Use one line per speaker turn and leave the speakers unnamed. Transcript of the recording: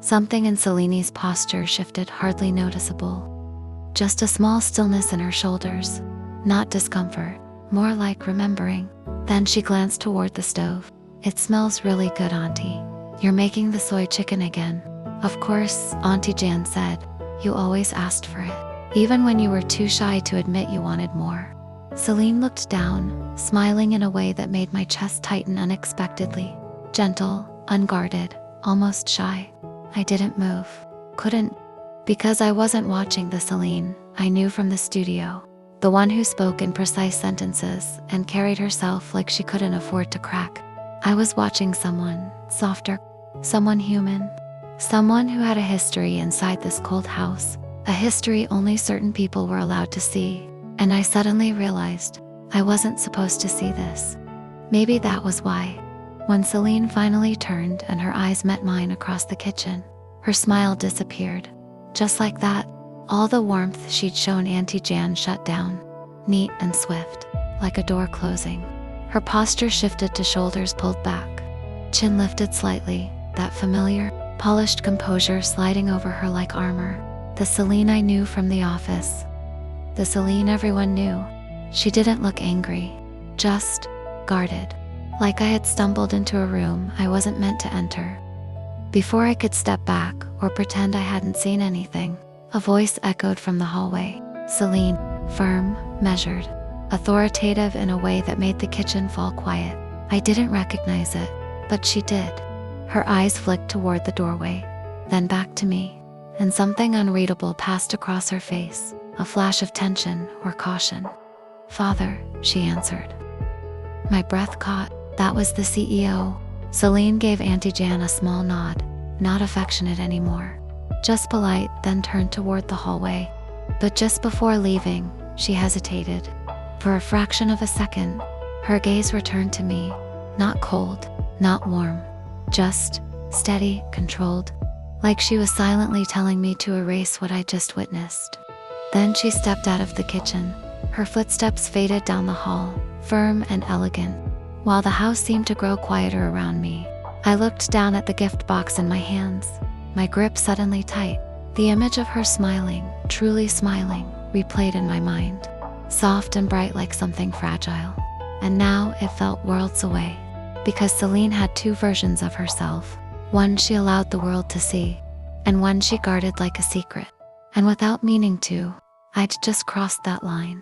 Something in Celine's posture shifted, hardly noticeable. Just a small stillness in her shoulders. Not discomfort, more like remembering. Then she glanced toward the stove. "It smells really good, Auntie. You're making the soy chicken again." "Of course," Auntie Jan said. "You always asked for it, even when you were too shy to admit you wanted more." Celine looked down, smiling in a way that made my chest tighten unexpectedly. Gentle, unguarded, almost shy. I didn't move. Couldn't. Because I wasn't watching the Celine I knew from the studio. The one who spoke in precise sentences and carried herself like she couldn't afford to crack. I was watching someone softer, someone human. Someone who had a history inside this cold house. A history only certain people were allowed to see. And I suddenly realized I wasn't supposed to see this. Maybe that was why. When Celine finally turned and her eyes met mine across the kitchen, her smile disappeared. Just like that, all the warmth she'd shown Auntie Jan shut down. Neat and swift, like a door closing. Her posture shifted to shoulders pulled back. Chin lifted slightly, that familiar, polished composure sliding over her like armor. The Celine I knew from the office. The Celine everyone knew. She didn't look angry, just guarded. Like I had stumbled into a room I wasn't meant to enter. Before I could step back or pretend I hadn't seen anything, a voice echoed from the hallway. "Celine," firm, measured, authoritative in a way that made the kitchen fall quiet. I didn't recognize it, but she did. Her eyes flicked toward the doorway, then back to me, and something unreadable passed across her face, a flash of tension or caution. "Father," she answered. My breath caught. That was the CEO. Celine gave Auntie Jan a small nod, not affectionate anymore. Just polite, then turned toward the hallway. But just before leaving, she hesitated. For a fraction of a second, her gaze returned to me. Not cold, not warm. Just steady, controlled. Like she was silently telling me to erase what I just witnessed. Then she stepped out of the kitchen. Her footsteps faded down the hall, firm and elegant. While the house seemed to grow quieter around me, I looked down at the gift box in my hands, my grip suddenly tight. The image of her smiling, truly smiling, replayed in my mind, soft and bright like something fragile. And now it felt worlds away, because Celine had two versions of herself. One she allowed the world to see, and one she guarded like a secret. And without meaning to, I'd just crossed that line.